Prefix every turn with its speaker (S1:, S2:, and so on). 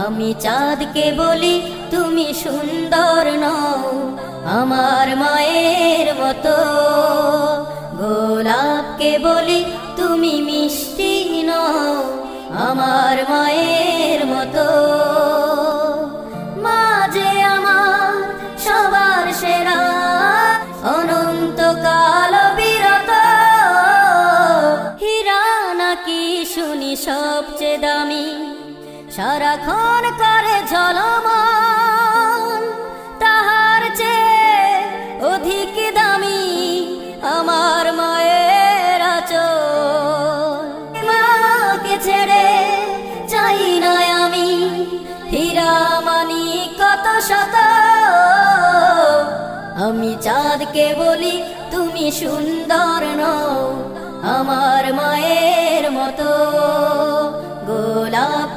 S1: আমি চাঁদকে বলি তুমি সুন্দর নও আমার মায়ের মতো, গোলাপকে বলি তুমি মিষ্টি নও আমার মায়ের মতো। মা যে আমার সবার সেরা, অনন্তকাল বিরত, হীরা নাকি শুনি সবচেয়ে দামি, সারাক্ষণ করে ঝলমল, তাহার চেয়ে অধিক দামি আমার মায়ের আঁচল। মাকে ছেড়ে চাই না আমি, হীরা মানি কত শত। আমি চাঁদকে বলি তুমি সুন্দর নও আমার মায়ের মতো, গোলাপ